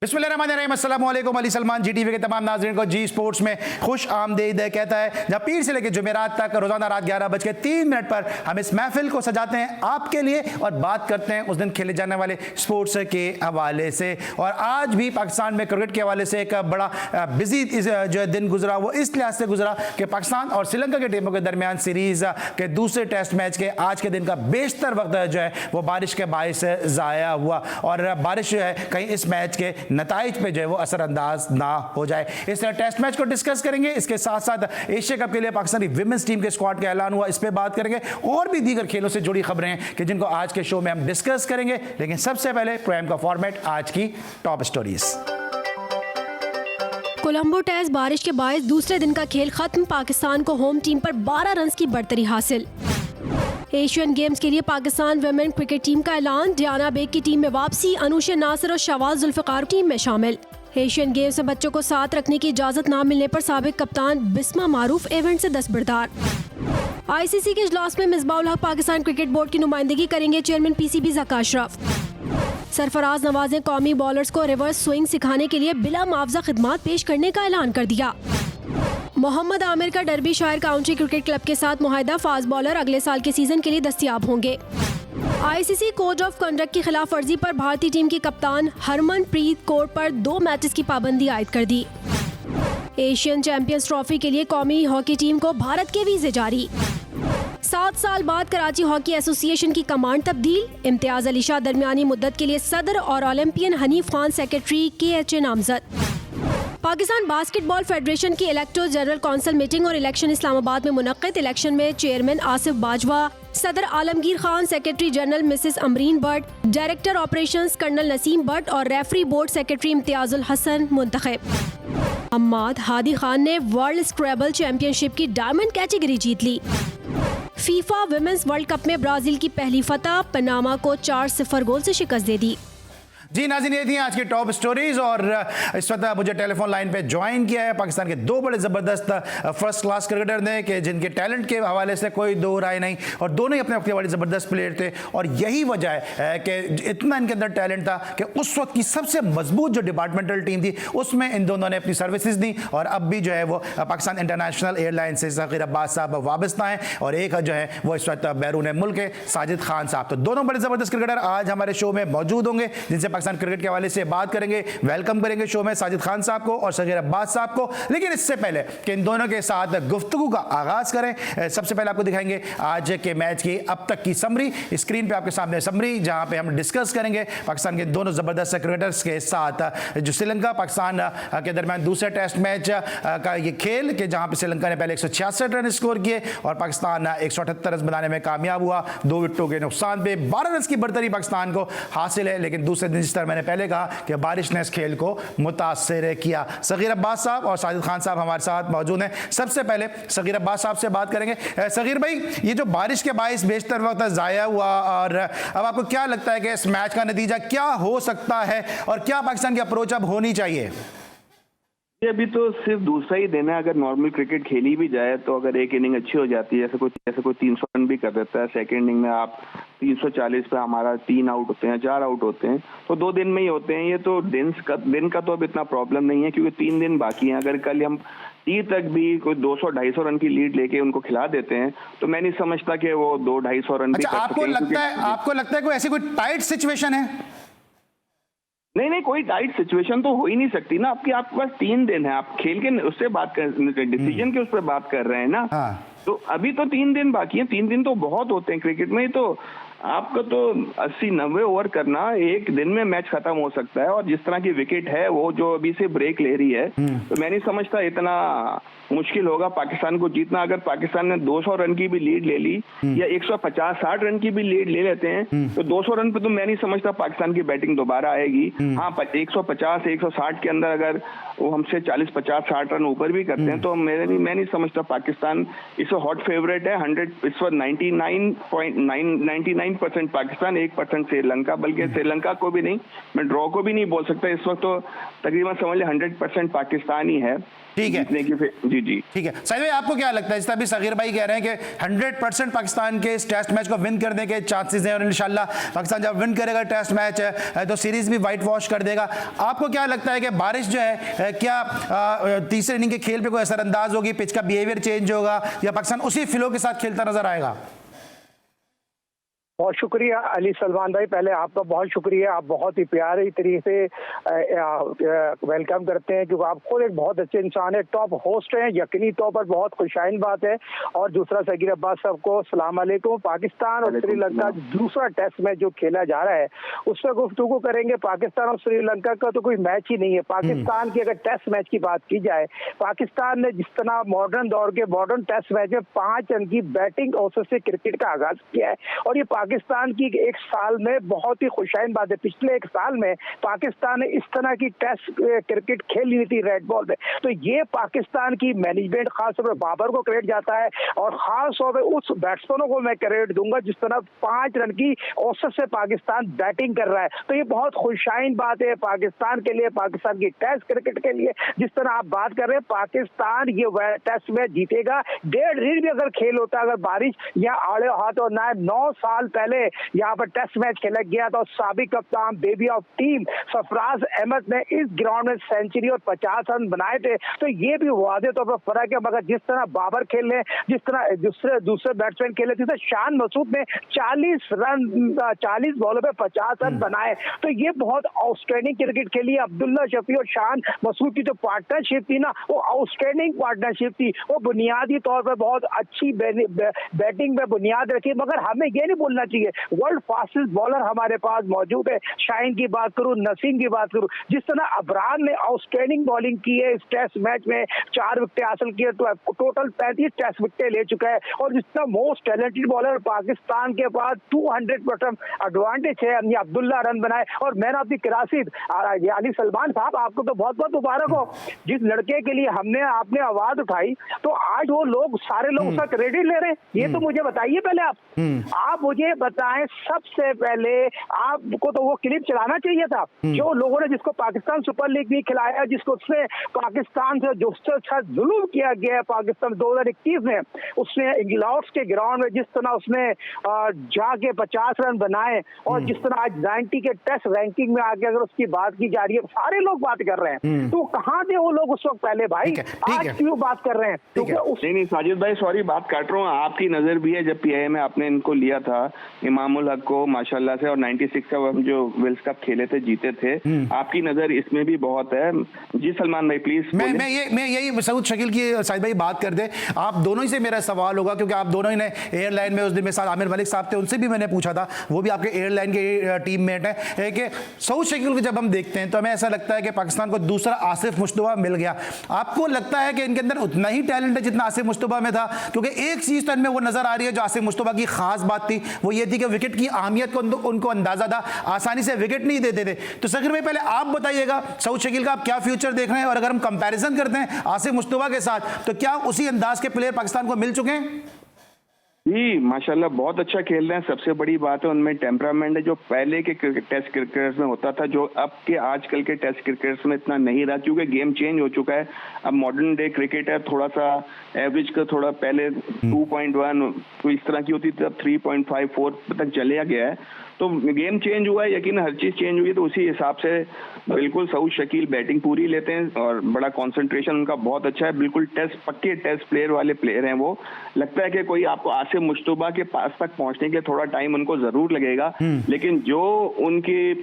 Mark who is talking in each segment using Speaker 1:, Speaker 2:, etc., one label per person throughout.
Speaker 1: बिस्मिल्लाहिर्रहमानिर्रहीम, अस्सलाम वालेकुम। अली सलमान जी टीवी के तमाम नाज़रीन को जी स्पोर्ट्स में खुश आमदीद कहता है, जहाँ पीर से लेकर जुमेरात तक रोजाना रात 11:03 पर हम इस महफिल को सजाते हैं आपके लिए और बात करते हैं उस दिन खेले जाने वाले स्पोर्ट्स के हवाले से। और आज भी पाकिस्तान में क्रिकेट के हवाले से एक बड़ा बिजी जो है दिन गुजरा, वो इस लिहाज से गुजरा कि पाकिस्तान और श्रीलंका की टीमों के दरमियान सीरीज के दूसरे टेस्ट मैच के आज के दिन का बेशतर वक्त जो है वो बारिश के बायस ज़ाया हुआ, और बारिश जो है कहीं इस मैच के नताइज पे जो है वो असरअंदाज ना हो जाए। इस टेस्ट मैच को डिस्कस करेंगे, इसके साथ साथ एशिया कप के लिए पाकिस्तानी विमेंस टीम के स्क्वाड का ऐलान हुआ, इस पे बात करेंगे, और भी दीगर खेलों से जुड़ी खबरें हैं कि जिनको आज के शो में हम डिस्कस करेंगे। लेकिन सबसे पहले प्रोग्राम का फॉर्मेट, आज की टॉप स्टोरीज।
Speaker 2: कोलंबो टेस्ट बारिश के बायस दूसरे दिन का खेल खत्म, पाकिस्तान को होम टीम पर 12 रन की बढ़तरी हासिल। एशियन गेम्स के लिए पाकिस्तान वुमेन क्रिकेट टीम का ऐलान, डियाना बेग की टीम में वापसी, अनुशा नासिर और शहबाज जुल्फिकार टीम में शामिल। एशियन गेम्स में बच्चों को साथ रखने की इजाजत न मिलने पर साबिक कप्तान बिस्मा मारूफ इवेंट से दस्तबरदार। आईसीसी के इजलास में मिसबाउल हक पाकिस्तान क्रिकेट बोर्ड की नुमाइंदगी करेंगे, चेयरमैन पीसीबी ज़का अशरफ। सरफराज नवाज ने कौमी बॉलर्स को रिवर्स स्विंग सिखाने के लिए बिला मुआवजा खिदमात पेश करने का ऐलान कर दिया। मोहम्मद आमिर का डर्बी शायर काउंटी क्रिकेट क्लब के साथ मुआहिदा, फास्ट बॉलर अगले साल के सीजन के लिए दस्तयाब होंगे। आईसीसी कोड ऑफ कंडक्ट की खिलाफ वर्जी पर भारतीय टीम की कप्तान हरमनप्रीत कौर पर 2 मैचेस की पाबंदी आयद कर दी। एशियन चैंपियंस ट्रॉफी के लिए कौमी हॉकी टीम को भारत के वीजे जारी। 7 साल बाद कराची हॉकी एसोसिएशन की कमांड तब्दील, इम्तियाज अली शाह दरमियानी मुद्दत के लिए सदर और olympian Hanif Khan secretary KHA नामजद। पाकिस्तान बास्केटबॉल फेडरेशन की इलेक्टो जनरल काउंसिल मीटिंग और इलेक्शन इस्लामाबाद में मुनक्किद, इलेक्शन में चेयरमैन आसिफ बाजवा, सदर Alamgir Khan, secretary general Mrs Amreen Bhatt, director operations colonel Naseem Bhatt और referee board secretary Imtiazul Hasan मुंतखब। हम्माद हादी खान ने वर्ल्ड स्क्रैबल चैंपियनशिप की डायमंड कैटेगरी जीत ली। फीफा विमेंस वर्ल्ड कप में ब्राजील की पहली फतह, पनामा को 4-0 गोल से शिकस्त दे दी।
Speaker 1: जी नाज़रीन, ये थी आज की टॉप स्टोरीज, और इस वक्त मुझे टेलीफोन लाइन पे ज्वाइन किया है पाकिस्तान के 2 बड़े ज़बरदस्त फर्स्ट क्लास क्रिकेटर ने, कि जिनके टैलेंट के हवाले से कोई दो राय नहीं, और दोनों ही अपने वक्त के बड़े ज़बरदस्त प्लेयर थे। और यही वजह है कि इतना इनके अंदर टैलेंट था कि उस वक्त की सबसे मजबूत जो डिपार्टमेंटल टीम थी उसमें इन दोनों ने अपनी सर्विसेज दी, और अब भी जो है वो पाकिस्तान इंटरनेशनल एयरलाइन से सगीर अब्बास साहब वाबस्ता हैं, और एक जो है वो इस वक्त बैरून मुल्क है, साजिद खान साहब। तो दोनों बड़े ज़बरदस्त क्रिकेटर आज हमारे शो में मौजूद होंगे, जिनसे पाकिस्तान क्रिकेट के हवाले से बात करेंगे। वेलकम करेंगे शो में साजिद खान साहब को और सगीर अब्बास साहब को। लेकिन इससे पहले कि इन दोनों के साथ गुफ्तगू का आगाज करें, सबसे पहले आपको दिखाएंगे आज के मैच की अब तक की समरी। स्क्रीन पे आपके सामने समरी, जहां पे हम डिस्कस करेंगे पाकिस्तान के दोनों जबरदस्त क्रिकेटर्स के साथ जो श्रीलंका पाकिस्तान के दरमियान दूसरे टेस्ट मैच का ये खेल, कि जहां पे श्रीलंका ने पहले 166 रन स्कोर किए और पाकिस्तान 178 रन बनाने में कामयाब हुआ। 2 विकेटों के नुकसान पे 12 रन की बढ़तरी पाकिस्तान को हासिल है। लेकिन दूसरे दिन, जिस तरह मैंने पहले कहा कि बारिश ने इस खेल को मुतासिर किया। सगीर अब्बास साहब और साजिद खान साहब हमारे साथ मौजूद हैं। सबसे पहले सगीर अब्बास साहब से बात करेंगे। सगीर भाई, ये जो बारिश के बायस बेशतर वक्त ज़ाया हुआ, और अब आपको क्या लगता है कि इस मैच का नतीजा क्या हो सकता है, और क्या पाकिस्तान की अप्रोच अब होनी चाहिए?
Speaker 3: ये अभी तो सिर्फ दूसरा ही दिन है। अगर नॉर्मल क्रिकेट खेली भी जाए तो अगर एक इनिंग अच्छी हो जाती है, जैसे कोई 300 रन भी कर देता है, सेकंड इनिंग में आप 340 पे हमारा 3 आउट होते हैं, 4 आउट होते हैं, तो 2 दिन में ही होते हैं। ये तो दिन का तो अब इतना प्रॉब्लम नहीं है, क्योंकि 3 दिन बाकी हैं। अगर कल हम टी तक भी कोई 200-250 रन की लीड लेके उनको खिला देते हैं, तो मैं नहीं समझता कि वो 200-250 रन भी कर सकें।
Speaker 1: आपको लगता है कोई ऐसी कोई टाइट सिचुएशन है?
Speaker 3: नहीं, कोई टाइट सिचुएशन तो हो ही नहीं सकती ना। आपके पास 3 दिन है, आप खेल के उससे बात कर, डिसीजन के उस पर बात कर रहे हैं ना। हाँ। तो अभी तो 3 दिन बाकी हैं। 3 दिन तो बहुत होते हैं क्रिकेट में। तो आपका तो 80-90 ओवर करना, एक दिन में मैच खत्म हो सकता है। और जिस तरह की विकेट है वो जो अभी से ब्रेक ले रही है, तो मैं नहीं समझता इतना मुश्किल होगा पाकिस्तान को जीतना। अगर पाकिस्तान ने 200 रन की भी लीड ले ली या 150-60 रन की भी लीड ले लेते हैं, तो 200 रन पे तो मैं नहीं समझता पाकिस्तान की बैटिंग दोबारा आएगी। हाँ, 150-160 के अंदर अगर वो हमसे 40-50-60 रन ऊपर भी करते हैं, तो मैं नहीं समझता पाकिस्तान इस हॉट फेवरेट है। 100 इस वक्त 99% पाकिस्तान, 1% श्रीलंका, बल्कि श्रीलंका को भी नहीं, मैं ड्रॉ को भी नहीं बोल सकता इस वक्त। तो तकरीबन समझ लें 100% पाकिस्तान ही है।
Speaker 1: ठीक है,
Speaker 3: जीतने की जी जी
Speaker 1: ठीक है। साहिद भाई आपको क्या लगता है, जिस तरह अभी सगीर भाई कह रहे हैं कि 100% पाकिस्तान के इस टेस्ट मैच को विन करने के चांसेस हैं और इंशाल्लाह पाकिस्तान जब विन करेगा टेस्ट मैच तो सीरीज भी वाइट वॉश कर देगा। आपको क्या लगता है कि बारिश जो है क्या तीसरे इनिंग के खेल पे कोई असरअंदाज होगी, पिच का बिहेवियर चेंज होगा या पाकिस्तान उसी फ्लो के साथ खेलता नजर आएगा?
Speaker 4: बहुत शुक्रिया अली सलमान भाई, पहले आपका बहुत शुक्रिया, आप बहुत ही प्यारे तरीके से वेलकम करते हैं क्योंकि आप खुद एक बहुत अच्छे इंसान है, टॉप होस्ट हैं, यकीनी तौर पर बहुत खुशाइन बात है। और दूसरा सगीर अब्बास साहब को सलाम अलैकुम। पाकिस्तान और श्रीलंका दूसरा टेस्ट मैच जो खेला जा रहा है उस पर गुफ्तगू करेंगे। पाकिस्तान और श्रीलंका का तो कोई मैच ही नहीं है। पाकिस्तान की अगर टेस्ट मैच की बात की जाए, पाकिस्तान ने जिस तरह मॉडर्न दौर के मॉडर्न टेस्ट मैच में 5 रन की बैटिंग औसत से क्रिकेट का आगाज किया है और ये पाकिस्तान की एक साल में बहुत ही खुशाइन बात है। पिछले एक साल में पाकिस्तान ने इस तरह की टेस्ट क्रिकेट खेली हुई थी रेड बॉल में, तो ये पाकिस्तान की मैनेजमेंट खासतौर पर बाबर को क्रेडिट जाता है और खास तौर पर उस बैट्समैनों को मैं क्रेडिट दूंगा जिस तरह 5 रन की औसत से पाकिस्तान बैटिंग कर रहा है। तो ये बहुत खुशाइन बात है पाकिस्तान के लिए, पाकिस्तान की टेस्ट क्रिकेट के लिए। जिस तरह आप बात कर रहे हैं पाकिस्तान ये टेस्ट मैच जीतेगा। 1.5 दिन भी अगर खेल होता, अगर बारिश या आड़े हाथ और ना 9 साल पहले यहाँ पर टेस्ट मैच खेला गया था और साबिक कप्तान baby of team Sarfaraz Ahmed ने इस ग्राउंड में सेंचुरी और 50 रन बनाए थे। तो ये भी वादे तौर पर फर्क है, मगर जिस तरह बाबर खेले, जिस तरह दूसरे बैट्समैन खेले, जिस तरह शान मसूद ने 40 बॉलों पे 50 रन बनाए, तो ये बहुत आउटस्टैंडिंग क्रिकेट खेली। अब्दुल्ला शफी और शान मसूद की जो पार्टनरशिप थी ना, वो आउटस्टैंडिंग पार्टनरशिप थी। वो बुनियादी तौर पर बहुत अच्छी बैटिंग में बुनियाद रखी, मगर हमें ये नहीं भूलना चाहिए वर्ल्ड फास्टेस्ट बॉलर हमारे पास मौजूद है। शाहीन की बात करूं, नसीम की बात करूं, जिस तरह अबरार ने आउटस्टैंडिंग बॉलिंग की है इस टेस्ट मैच में, 4 विकेट हासिल किए, तो टोटल 35 टेस्ट विकेट ले चुका है और जितना मोस्ट टैलेंटेड बॉलर पाकिस्तान के पास 200% एडवांटेज है, अब्दुल्ला रन बनाए और man of the classic Ali Salman साहब, आपको तो बहुत बहुत मुबारक हो। जिस लड़के के लिए आपने आवाज उठाई, तो आज वो लोग सारे लोग उसका क्रेडिट ले रहे हैं। ये तो मुझे बताइए पहले आप मुझे बताएं, सबसे पहले आपको तो वो क्लिप चलाना चाहिए था जो लोगों ने, जिसको पाकिस्तान सुपर लीग भी खिलाया, जिसको उसने पाकिस्तान से जो अच्छा जुल्म किया गया है पाकिस्तान 2021 में, उसने इंग्लैंड के ग्राउंड में जिस तरह उसने जाके 50 रन बनाए और जिस तरह आज 90 के टेस्ट रैंकिंग में आके अगर उसकी बात की जा रही है, सारे लोग बात कर रहे हैं, तो कहाँ थे वो लोग उस वक्त पहले भाई? आज क्यों बात कर रहे हैं?
Speaker 3: नहीं साजिद भाई, सॉरी बात काट रहा हूँ, आपकी नजर भी है जब पीआईए में आपने इनको लिया था इमामुल हक को माशाल्लाह से, और 96 का जो विल्स कप खेले थे, जीते थे, आपकी नजर इसमें भी बहुत है। जी सलमान भाई प्लीज।
Speaker 1: मैं यही सऊद शकील की साहिद भाई बात कर दे, आप दोनों ही से मेरा सवाल होगा क्योंकि आप दोनों ही ने एयरलाइन में उस दिन मेरे साथ आमिर मलिक साहब थे, उनसे भी मैंने पूछा था, वो भी आपके एयरलाइन के टीममेट हैं, कि सऊद शकील को जब हम देखते हैं तो हमें ऐसा लगता है कि पाकिस्तान को दूसरा आसिफ मुश्तबा मिल गया। आपको लगता है कि इनके अंदर उतना ही टैलेंट है जितना आसिफ मुश्तबा में था? क्योंकि एक चीज तो इनमें वो नजर आ रही है जो आसिफ मुश्तबा की खास बात थी, वो ये थी कि विकेट की अहमियत को उनको अंदाजा था, आसानी से विकेट नहीं देते थे। तो सगीर भाई पहले आप बताइएगा सऊद शकील का आप क्या फ्यूचर देख रहे हैं, और अगर हम कंपैरिजन करते हैं आसिफ मुश्तबा के साथ, तो क्या उसी अंदाज के प्लेयर पाकिस्तान को मिल चुके हैं?
Speaker 3: जी माशाल्लाह बहुत अच्छा खेल रहे हैं। सबसे बड़ी बात है उनमें टेम्परामेंट है जो पहले के टेस्ट क्रिकेटर्स में होता था, जो अब के आजकल के टेस्ट क्रिकेटर्स में इतना नहीं रहा, क्योंकि गेम चेंज हो चुका है। अब मॉडर्न डे क्रिकेट है, थोड़ा सा एवरेज का थोड़ा पहले 2.1 तो इस तरह की होती थी, अब 3.54 तक चले गया है। तो गेम चेंज हुआ है, यकीन हर चीज चेंज हुई है, तो उसी हिसाब से बिल्कुल सऊद शकील बैटिंग पूरी लेते हैं और बड़ा कंसंट्रेशन उनका बहुत अच्छा है। बिल्कुल पक्के टेस्ट प्लेयर वाले प्लेयर हैं वो। लगता है कि कोई आपको आसिफ मुश्तबा के पास तक पहुंचने के थोड़ा टाइम उनको जरूर लगेगा, लेकिन जो उनकी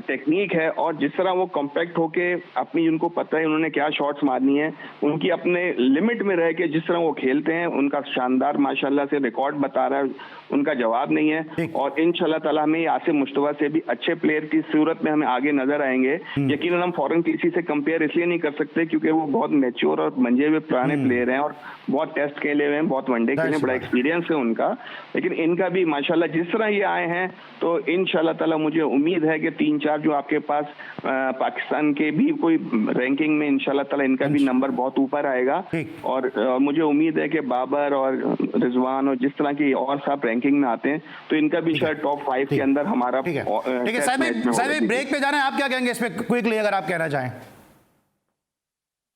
Speaker 3: टेक्निक है और जिस तरह वो कॉम्पैक्ट होके अपनी, उनको पता है उन्होंने क्या शॉट्स मारनी है, उनकी अपने लिमिट में रह के जिस तरह वो खेलते हैं, उनका शानदार माशाल्लाह से रिकॉर्ड बता रहा है, उनका जवाब नहीं है। और इंशाल्लाह ताला हमें आसिफ मुश्तबा से भी अच्छे प्लेयर की सूरत में हमें आगे नजर आएंगे। यकीनन हम फॉरेन किसी से कंपेयर इसलिए नहीं कर सकते क्योंकि वो बहुत मैच्योर और मंजे हुए पुराने प्लेयर हैं और बहुत टेस्ट खेले हुए हैं, बहुत वनडे खेले, बड़ा एक्सपीरियंस है उनका। लेकिन इनका भी माशाल्लाह जिस तरह ये आए हैं, तो इंशाल्लाह ताला मुझे उम्मीद है कि 3-4 जो आपके पास पाकिस्तान के भी कोई रैंकिंग में इंशाल्लाह ताला इनका भी नंबर बहुत ऊपर आएगा। और मुझे उम्मीद है कि बाबर और रिजवान और जिस तरह की और सब रैंकिंग में आते हैं, तो इनका भी शायद टॉप 5 के अंदर हमारा।
Speaker 1: ठीक है साहिब ब्रेक पे जाना है, आप क्या कहेंगे इस पे क्विकली अगर आप कहना चाहें?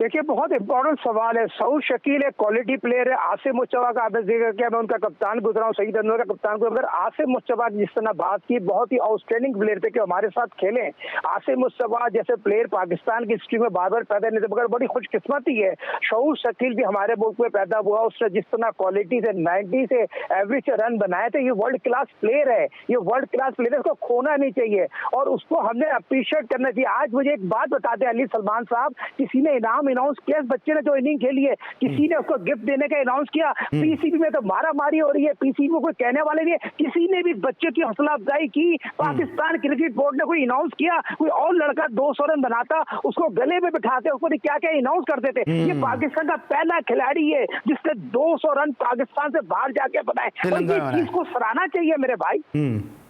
Speaker 4: देखिए बहुत इंपॉर्टेंट सवाल है। सऊद शकील एक क्वालिटी प्लेयर है। आसिम मुस्तफा का आपने जिक्र किया, मैं उनका कप्तान गुजरा हूँ, सईद अनवर का कप्तान गुजरा। अगर आसिम मुस्तफा की जिस तरह बात की, बहुत ही आउटस्टैंडिंग प्लेयर थे कि हमारे साथ खेले। आसिम मुस्तफा जैसे प्लेयर पाकिस्तान की हिस्ट्री में बार बार पैदा नहीं थे, मगर बड़ी खुशकिस्मती है सऊद शकील भी हमारे मुल्क में पैदा हुआ। उसने जिस तरह क्वालिटी से 90 से एवरेज से रन बनाए थे, ये वर्ल्ड क्लास प्लेयर है, ये वर्ल्ड क्लास प्लेयर है, उसको खोना नहीं चाहिए और उसको हमने अप्रिशिएट करना चाहिए। आज मुझे एक बात बताते हैं अली सलमान साहब, किसी ने इनाम अनाउंस किया इस बच्चे ने जो इनिंग खेली है, किसी ने उसको गिफ्ट देने का अनाउंस किया। पीसीबी में तो मारा मारी हो रही है, पीसीबी को कोई कहने वाले नहीं है। किसी ने भी बच्चे की हौसला अफजाई की? पाकिस्तान क्रिकेट बोर्ड ने कोई अनाउंस किया? कोई और लड़का 200 रन बनाता, उसको गले में बिठाते, उसको क्या क्या अनाउंस कर देते। ये पाकिस्तान का पहला खिलाड़ी है जिसने 200 रन पाकिस्तान से बाहर जाके बनाए, और ये चीज को सराहना चाहिए मेरे भाई।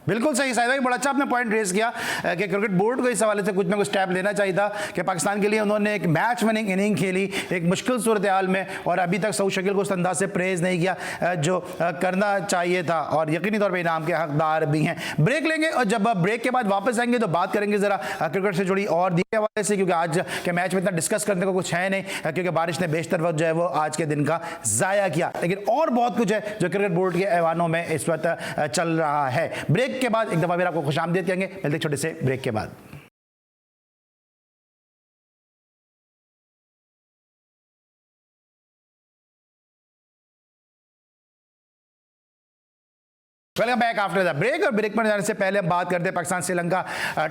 Speaker 1: बिल्कुल सही साहिद भाई, बड़ा अच्छा आपने पॉइंट रेज किया कि क्रिकेट बोर्ड को इस हवाले से कुछ ना कुछ स्टेप लेना चाहिए था कि पाकिस्तान के लिए उन्होंने एक मैच विनिंग इनिंग खेली एक मुश्किल सूरत हाल में, और अभी तक सऊद शकील को उस अंदाज से प्रेज नहीं किया जो करना चाहिए था, और यकीनी तौर पर इनाम के हकदार भी हैं। ब्रेक लेंगे और जब ब्रेक के बाद वापस आएंगे तो बात करेंगे ज़रा क्रिकेट से जुड़ी और के हवाले से, क्योंकि आज के मैच में इतना डिस्कस करने को कुछ है नहीं, क्योंकि बारिश ने बेशतर वक्त जो है वो आज के दिन का ज़ाया किया, लेकिन और बहुत कुछ है जो क्रिकेट बोर्ड के ऐवानों में इस वक्त चल रहा है। ब्रेक के बाद एक दफ़ा फिर आपको खुशामदीद कहेंगे, मिलते छोटे से ब्रेक के बाद। Welcome back after the break. और ब्रेक पर जाने से पहले हम बात करते हैं पाकिस्तान श्रीलंका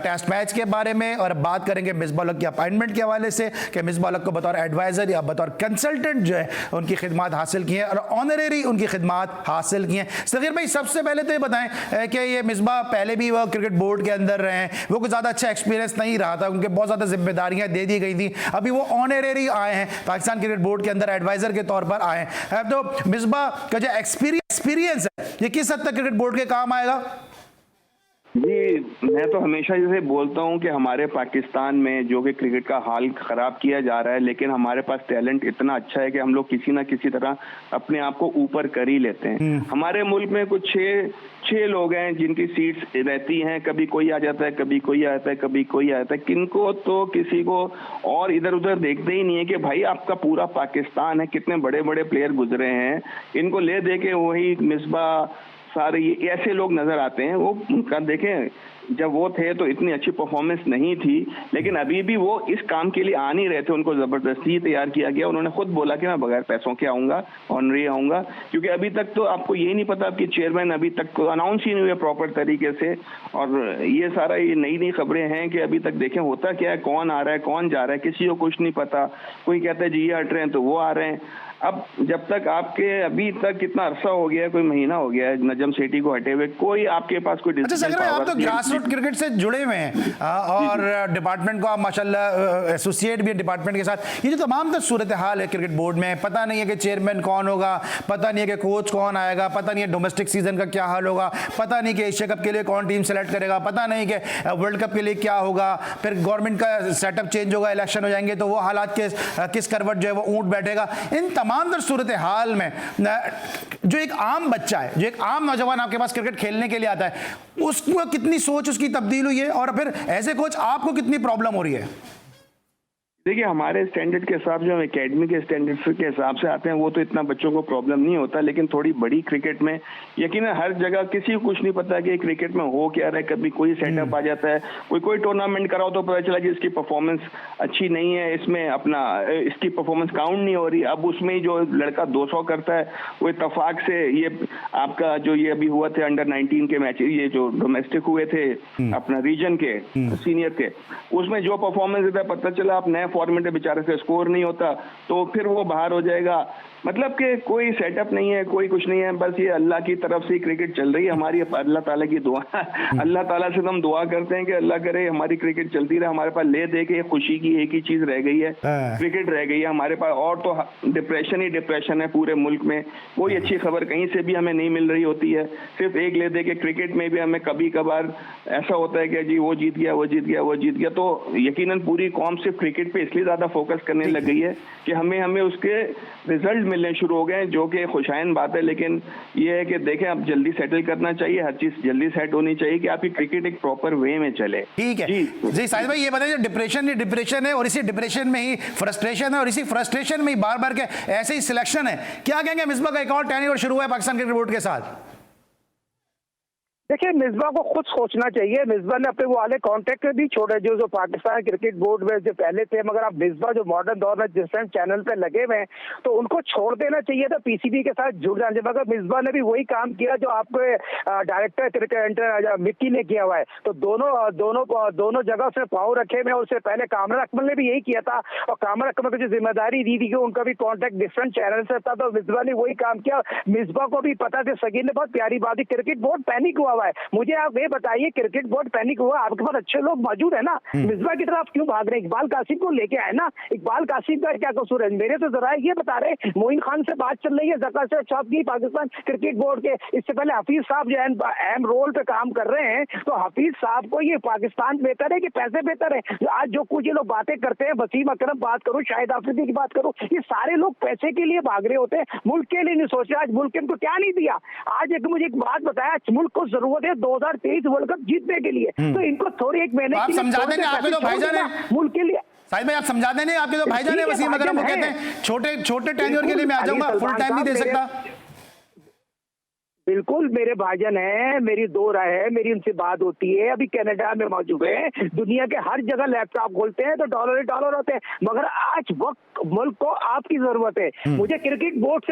Speaker 1: टेस्ट मैच के बारे में, और बात करेंगे मिसबाह उल हक की अपॉइंटमेंट के हवाले से कि मिसबाह उल हक को बतौर एडवाइज़र या बतौर कंसल्टेंट जो है उनकी खिदमात हासिल की हैं और ऑनरेरी उनकी खिदमात हासिल की हैं। सगीर भाई, सबसे पहले तो ये बताएं कि ये मिसबाह पहले भी वो क्रिकेट बोर्ड के अंदर रहे हैं, वो कुछ ज़्यादा अच्छा एक्सपीरियंस नहीं रहा था, उनके बहुत ज़्यादा जिम्मेदारियाँ दे दी गई थी, अभी वो ऑनरेरी आए हैं पाकिस्तान क्रिकेट बोर्ड के अंदर एडवाइज़र के तौर पर आए हैं। तो मिसबाह का जो एक्सपीरियंस है ये किस हद तक क्रिकेट बोर्ड के काम आएगा?
Speaker 3: जी, मैं तो हमेशा जैसे बोलता हूँ कि हमारे पाकिस्तान में जो कि क्रिकेट का हाल खराब किया जा रहा है, लेकिन हमारे पास टैलेंट इतना अच्छा है कि हम लोग किसी ना किसी तरह अपने आप को ऊपर कर ही लेते हैं। हमारे मुल्क में कुछ छह लोग हैं जिनकी सीट्स रहती हैं, कभी कोई आ जाता है, कभी कोई आता है, कभी कोई आता है, किनको तो किसी को और इधर उधर देखते ही नहीं है कि भाई आपका पूरा पाकिस्तान है, कितने बड़े बड़े प्लेयर गुजरे हैं, इनको ले दे के वही मिसबाह सारे ये ऐसे लोग नजर आते हैं। वो उनका देखें, जब वो थे तो इतनी अच्छी परफॉर्मेंस नहीं थी, लेकिन अभी भी वो इस काम के लिए आ नहीं रहे थे, उनको जबरदस्ती तैयार किया गया। उन्होंने खुद बोला कि मैं बगैर पैसों के आऊंगा, ऑनरी आऊंगा, क्योंकि अभी तक तो आपको ये नहीं पता आपकी चेयरमैन अभी तक अनाउंस ही नहीं हुए प्रॉपर तरीके से, और ये सारा ये नई नई खबरें हैं कि अभी तक देखें होता क्या है, कौन आ रहा है कौन जा रहा है किसी को कुछ नहीं पता। कोई कहता है जी ये हट रहे हैं तो वो आ रहे हैं। अब जब तक आपके अभी तक कितना अरसा हो गया है, कोई महीना हो गया है नजम सेठी को हटे हुए, कोई आपके पास कोई
Speaker 1: डिसीजन पावर। आप तो ग्रास रूट क्रिकेट से जुड़े हुए हैं और डिपार्टमेंट को आप माशाल्लाह एसोसिएट भी डिपार्टमेंट के साथ। ये जो तमाम सूरत हाल है क्रिकेट बोर्ड में, पता नहीं है कि चेयरमैन कौन होगा, पता नहीं है कि कोच कौन आएगा, पता नहीं है डोमेस्टिक सीजन का क्या हाल होगा, पता नहीं कि एशिया कप के लिए कौन टीम सेलेक्ट करेगा, पता नहीं कि वर्ल्ड कप के लिए क्या होगा, फिर गवर्नमेंट का सेटअप चेंज होगा, इलेक्शन हो जाएंगे तो वो हालात के किस करवट जो है वो ऊँट बैठेगा। इन तमाम सूरत हाल में जो एक आम बच्चा है, जो एक आम नौजवान आपके पास क्रिकेट खेलने के लिए आता है, उसको कितनी सोच उसकी तब्दील हुई है, और फिर एज ए कोच आपको कितनी प्रॉब्लम हो रही है?
Speaker 3: देखिए, हमारे स्टैंडर्ड के हिसाब से, हम एकेडमी के स्टैंडर्ड के हिसाब से आते हैं, वो तो इतना बच्चों को प्रॉब्लम नहीं होता, लेकिन थोड़ी बड़ी क्रिकेट में यकीनन हर जगह किसी को कुछ नहीं पता कि क्रिकेट में हो क्या रहा है। कभी कोई सेटअप आ जाता है, कोई टूर्नामेंट कराओ तो पता चला कि इसकी परफॉर्मेंस अच्छी नहीं है, इसमें अपना इसकी परफॉर्मेंस काउंट नहीं हो रही। अब उसमें जो लड़का 200 करता है वो इत्तेफाक से ये आपका जो ये अभी हुआ थे अंडर 19 के मैच, ये जो डोमेस्टिक हुए थे अपना रीजन के सीनियर के, उसमें जो परफॉर्मेंस देता है, पता चला आप नए फॉर्मेट में बेचारे से स्कोर नहीं होता तो फिर वो बाहर हो जाएगा। मतलब कि कोई सेटअप नहीं है, कोई कुछ नहीं है, बस ये अल्लाह की तरफ से क्रिकेट चल रही है हमारी। अल्लाह ताला की दुआ, अल्लाह ताला से हम दुआ करते हैं कि अल्लाह करे हमारी क्रिकेट चलती रहे। हमारे पास ले दे के खुशी की एक ही चीज रह गई है, क्रिकेट रह गई है हमारे पास, और तो डिप्रेशन ही डिप्रेशन है पूरे मुल्क में। कोई अच्छी खबर कहीं से भी हमें नहीं मिल रही होती है, सिर्फ एक ले दे के क्रिकेट में भी हमें कभी कभार ऐसा होता है कि जी वो जीत गया, वो जीत गया, वो जीत गया। तो यकीनन पूरी कौम सिर्फ क्रिकेट पे इसलिए ज्यादा फोकस करने लग गई है कि हमें उसके रिजल्ट मिलने शुरू हो गए, जो कि खुशाइन बात है, लेकिन ये है कि देखें अब जल्दी सेटल करना चाहिए, हर चीज जल्दी सेट होनी चाहिए कि आपकी क्रिकेट एक प्रॉपर वे में चले।
Speaker 1: ठीक है जी साहिद भाई, ये बताइए डिप्रेशन है और इसी डिप्रेशन में ही फ्रस्ट्रेशन है और इसी फ्रस्ट्रेशन में ही बार बार के ऐसे ही सिलेक्शन है, क्या कहेंगे मिसबा का एक और टेन्योर शुरू हुआ है पाकिस्तान क्रिकेट बोर्ड के साथ?
Speaker 4: देखिए, मिसबा को खुद सोचना चाहिए। मिसबा ने अपने वो वाले कॉन्ट्रैक्ट भी छोड़े जो पाकिस्तान क्रिकेट बोर्ड में जो पहले थे, मगर अब मिसबा जो मॉडर्न दौर में जिस टाइम चैनल पे लगे हुए हैं तो उनको छोड़ देना चाहिए था, पीसीबी के साथ जुड़ जाना चाहिए। मगर मिसबा ने भी वही काम किया जो आपके डायरेक्टर क्रिकेट मिक्की ने किया हुआ है। तो दोनों जगह से पाँव रखे हुए। उससे पहले कामरान अकमल ने भी यही किया था और कामरान अकमल को जो जिम्मेदारी दी थी कि उनका भी कॉन्ट्रैक्ट डिफरेंट चैनल से था, तो मिसबा ने वही काम किया। मिसबा को भी पता था, सगीर ने बहुत प्यारी बात है, क्रिकेट बोर्ड पैनिक हुआ है। मुझे आप ये बताइए, क्रिकेट बोर्ड पैनिक हुआ, आपके पास अच्छे लोग मौजूद है ना, मिसबा की तरफ आप क्यों भाग रहे हैं? इकबाल कासिम को लेके आए ना, इकबाल कासिम का क्या कसूर है? मेरे तो जरा ये बता रहे, मोइन खान से बात चल रही है जका से साहब की पाकिस्तान क्रिकेट बोर्ड के, इससे पहले हफीज साहब जो है अहम रोल पे काम कर रहे हैं, तो हफीज साहब को ये पाकिस्तान बेहतर है कि पैसे बेहतर है? आज जो कुछ ये लोग बातें करते हैं, वसीम अकरम बात करो, शाहिद आफरीदी की बात करो, ये सारे लोग पैसे के लिए भाग रहे होते हैं, मुल्क के लिए नहीं सोच रहे। आज मुल्क को क्या नहीं दिया? आज मुझे एक बात बताया, मुल्क को जरूरत है 2023 वर्ल्ड कप जीतने के लिए, तो इनको थोड़ी एक महीने
Speaker 1: आप समझा देंगे, आपके तो भाईजान है
Speaker 4: मुल्क के लिए।
Speaker 1: साहिद भाई आप समझा देंगे, आपके तो भाईजान है वसीम अकरम, वो कहते हैं छोटे टेन्योर के लिए मैं आ जाऊंगा, फुल टाइम नहीं दे सकता।
Speaker 4: बिल्कुल मेरे भाईजान है, मेरी दो राय है, मेरी उनसे बात होती है। अभी कनाडा में मौजूद है, दुनिया के हर जगह लैपटॉप खोलते हैं तो डॉलर ही डॉलर होते हैं, मगर आज वक्त मुल्क को आपकी जरूरत है। मुझे क्रिकेट बोर्ड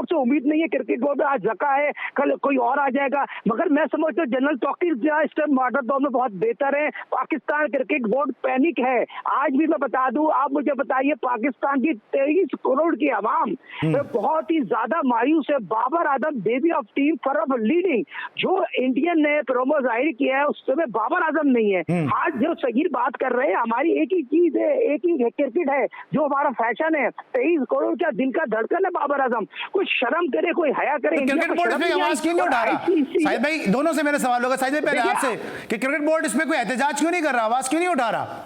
Speaker 4: से उम्मीद नहीं है। क्रिकेट बोर्ड में आज जका है, कल कोई और आ जाएगा, मगर मैं समझता हूँ जनरल टॉकिंग इस टाइम मॉडर्न दौर में बहुत बेहतर है। पाकिस्तान क्रिकेट बोर्ड पैनिक है। आज भी मैं बता दूं, आप मुझे बताइए, पाकिस्तान की 23 करोड़ की आवाम बहुत ही ज्यादा मायूस है। बाबर आजम बेबी ऑफ टीम फॉर ऑफ लीडिंग, जो इंडियन ने प्रोमो जाहिर किया है उसमें बाबर आजम नहीं है। आज जो सगीर बात कर रहे हैं, हमारी एक ही चीज है, एक ही क्रिकेट है जो हमारा फैशन है। 23 करोड़ का दिल का धड़कन है बाबर आजम। कोई शर्म करे, कोई हया करे।
Speaker 1: क्रिकेट बोर्ड इसमें आवाज क्यों नहीं उठा रहा? साहिद भाई दोनों से मेरे सवाल होगा, साहिद भाई पहले आपसे कि क्रिकेट बोर्ड इसमें कोई एहतजाज क्यों नहीं कर रहा, आवाज क्यों नहीं उठा रहा?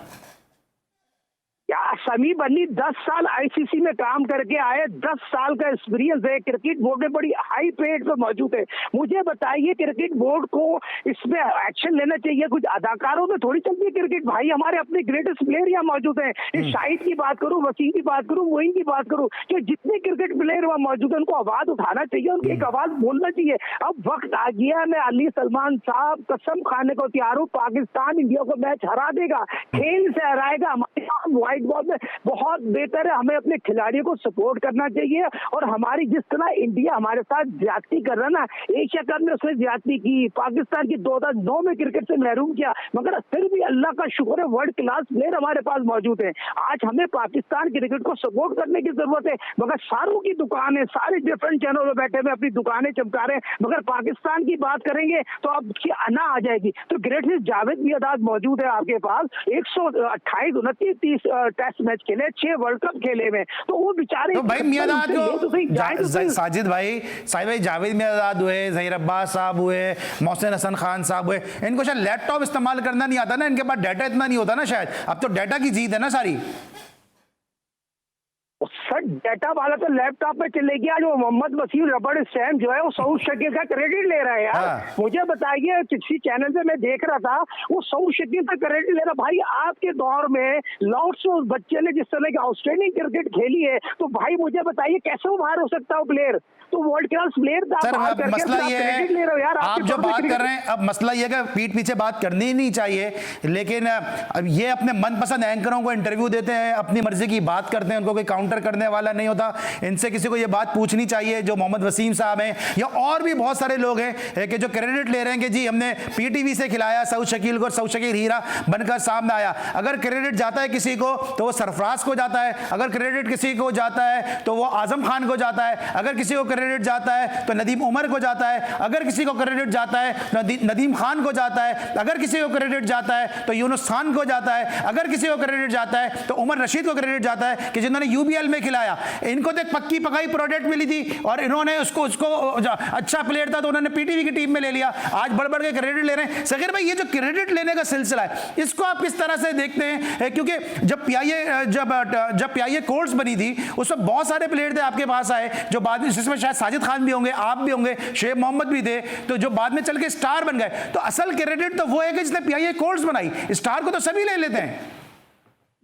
Speaker 4: समी बनी 10 साल आईसीसी में काम करके आए, 10 साल का एक्सपीरियंस है, क्रिकेट बोर्ड में बड़ी हाई पेड पे मौजूद है। मुझे बताइए, क्रिकेट बोर्ड को इसमें एक्शन लेना चाहिए। कुछ अदाकारों में थोड़ी चलती है क्रिकेट। भाई हमारे अपने ग्रेटेस्ट प्लेयर यहाँ मौजूद है। शाहिद की बात करूँ, वसीम की बात करूँ, मोइन की बात करूँ, कि जितने क्रिकेट प्लेयर वहाँ मौजूद है उनको आवाज उठाना चाहिए, उनकी एक आवाज बोलना चाहिए। अब वक्त आ गया, मैं अली सलमान साहब कसम खाने को तैयार हूँ, पाकिस्तान इंडिया को मैच हरा देगा, खेल से हराएगा। हमारे व्हाइट बॉल में बहुत बेहतर है। हमें अपने खिलाड़ियों को सपोर्ट करना चाहिए और हमारी जिस तरह इंडिया हमारे साथ ज्यादती कर रहा है ना, एशिया कप में उसने ज्यादती की, पाकिस्तान की 2009 में क्रिकेट से महरूम किया, मगर फिर भी अल्लाह का शुक्र है वर्ल्ड क्लास प्लेयर हमारे पास मौजूद है। आज हमें पाकिस्तान क्रिकेट को सपोर्ट करने की जरूरत है, मगर सारों की दुकान है, सारे डिफरेंट चैनल में बैठे हुए अपनी दुकानें चमका रहे हैं, मगर पाकिस्तान की बात करेंगे तो अब अना आ जाएगी। तो ग्रेट जावेद मियांदाद मौजूद है आपके पास, 128-29 टेस्ट मैच खेले, 6 वर्ल्ड कप खेले हुए, तो वो बेचारे
Speaker 1: तो भाई मियांदाद को साजिद भाई जावेद मियांदाद हुए, जहीर अब्बास साहब हुए, मोहसिन हसन खान साहब हुए, इनको शायद लैपटॉप इस्तेमाल करना नहीं आता ना, इनके पास डाटा इतना नहीं होता ना शायद। अब तो डाटा की जीत है ना सारी।
Speaker 4: सर डाटा वाला तो लैपटॉप पे चले गया। जो मोहम्मद वसीम रबड़ सैम जो है वो सऊद शकील का क्रेडिट ले रहा है यार। मुझे बताइए, किसी चैनल पे मैं देख रहा था, वो सऊद शकील का क्रेडिट ले रहा। भाई आपके दौर में लॉर्ड्स उस बच्चे ने जिस तरह की आउटस्टैंडिंग क्रिकेट खेली है, तो भाई मुझे बताइए कैसे वो बाहर हो सकता है प्लेयर? तो वर्ल्ड क्लास प्लेयर था।
Speaker 1: सर मसला ये है, आप जो बात कर रहे हैं, अब मसला ये है कि पीठ पीछे बात करनी ही नहीं चाहिए, लेकिन अब ये अपने मनपसंद एंकरों को इंटरव्यू देते हैं, अपनी मर्जी की बात करते हैं, उनको कोई काउंटर करने वाला नहीं होता। इनसे किसी को ये बात पूछनी चाहिए, जो मोहम्मद वसीम साहब हैं या और भी बहुत सारे लोग हैं कि जो क्रेडिट ले रहे हैं कि जी हमने पीटीवी से खिलाया सऊद शकील को, सऊद शकील हीरा बनकर सामने आया। अगर क्रेडिट जाता है किसी को तो वो सरफराज को जाता है, अगर क्रेडिट किसी को जाता है तो वो आजम खान को जाता है, अगर किसी को क्रेडिट जाता है तो नदीम उमर को जाता है, अगर किसी को क्रेडिट जाता है तो नदीम खान को जाता है, अगर किसी को क्रेडिट जाता है तो यूनुस खान को जाता है, अगर किसी को क्रेडिट जाता है तो उमर रशीद को क्रेडिट जाता है कि जिन्होंने यूबीएल में खिलाया आया, इनको तो एक पक्की पकाई प्रोडक्ट मिली थी और इन्होंने उसको अच्छा प्लेयर था तो उन्होंने पीटीवी की टीम में ले लिया, आज बढ़ बढ़ के क्रेडिट ले रहे हैं। सगीर भाई, ये जो क्रेडिट लेने का सिलसिला है, इसको आप किस तरह से देखते हैं? क्योंकि जब पीआईए कोर्स बनी थी उसमें बहुत सारे प्लेयर थे आपके पास आए जो बाद में, जिसमें शायद साजिद खान भी होंगे, आप भी होंगे, शुएब मोहम्मद भी थे, तो जो बाद में चल के स्टार बन गए। तो असल क्रेडिट तो वो है कि जिसने पीआईए कोर्स बनाई, स्टार को तो सभी ले लेते हैं।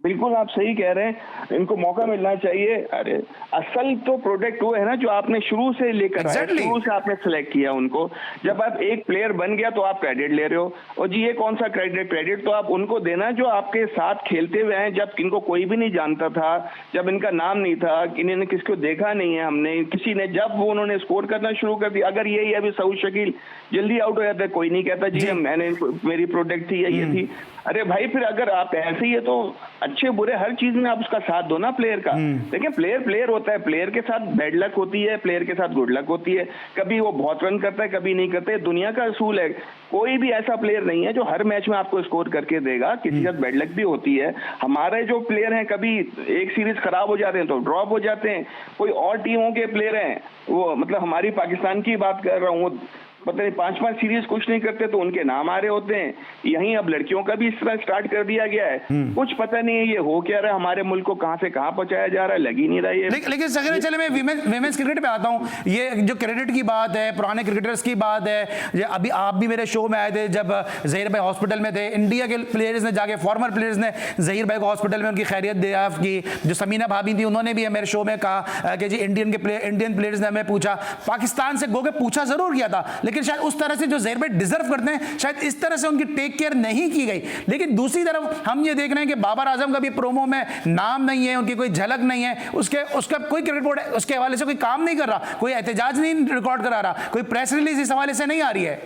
Speaker 3: बिल्कुल आप सही कह रहे हैं, इनको मौका मिलना चाहिए। अरे असल तो प्रोडक्ट वो है ना जो आपने शुरू से लेकर आए, शुरू से आपने सिलेक्ट किया उनको। जब आप एक प्लेयर बन गया तो आप क्रेडिट ले रहे हो, और जी ये कौन सा क्रेडिट तो आप उनको देना जो आपके साथ खेलते हुए हैं, जब इनको कोई भी नहीं जानता था, जब इनका नाम नहीं था, इन्होंने किसको देखा नहीं है हमने, किसी ने, जब वो उन्होंने स्कोर करना शुरू कर दिया। अगर यही अभी सऊद शकील जल्दी आउट हो जाता है, कोई नहीं कहता जी मैंने, मेरी प्रोडक्ट थी या ये थी। अरे भाई, फिर अगर आप ऐसे ही है तो अच्छे बुरे हर चीज में आप उसका साथ दो ना प्लेयर का। देखिए प्लेयर होता है, प्लेयर के साथ बैड लक होती है, प्लेयर के साथ गुड लक होती है, कभी वो बहुत रन करता है, कभी नहीं करते। दुनिया का असूल है, कोई भी ऐसा प्लेयर नहीं है जो हर मैच में आपको स्कोर करके देगा, किसी के साथ बैड लक भी होती है। हमारे जो प्लेयर हैं, कभी एक सीरीज खराब हो जाते हैं तो ड्रॉप हो जाते हैं, कोई और टीमों के प्लेयर हैं, वो मतलब हमारी पाकिस्तान की बात कर रहा हूँ, पता नहीं 5-5 सीरीज कुछ नहीं करते तो उनके नाम आ रहे होते हैं। यहीं अब लड़कियों का भी इस तरह स्टार्ट कर दिया गया है, कुछ पता नहीं है ये हो क्या रहा है, हमारे मुल्क को कहां से कहां पहुंचाया जा रहा है, लग ही नहीं रहा है।
Speaker 1: लेकिन सगीर, चले मैं विमेंस क्रिकेट पे आता हूं। ये जो क्रेडिट की बात है, पुराने क्रिकेटर्स की बात है, अभी आप भी मेरे शो में आए थे जब जहीर भाई हॉस्पिटल में थे, इंडिया के प्लेयर्स ने जाके, फॉर्मर प्लेयर्स ने जहीर भाई को हॉस्पिटल में उनकी खैरियत दरियाफ्त की। जो समीना भाभी थी उन्होंने भी मेरे शो में कहा कि जी इंडियन प्लेयर्स ने हमें पूछा, पाकिस्तान से गो के पूछा जरूर किया था, लेकिन शायद उस तरह से जो जहीर भाई डिजर्व करते हैं, शायद इस तरह से उनकी टेक केयर नहीं की गई। लेकिन दूसरी तरफ हम ये देख रहे हैं कि बाबर आजम का भी प्रोमो में नाम नहीं है, उनकी कोई झलक नहीं है, उसका कोई क्रिकेट बोर्ड उसके हवाले से कोई काम नहीं कर रहा, कोई एहतजाज नहीं रिकॉर्ड करा रहा, कोई प्रेस रिलीज इस हवाले से नहीं आ रही है।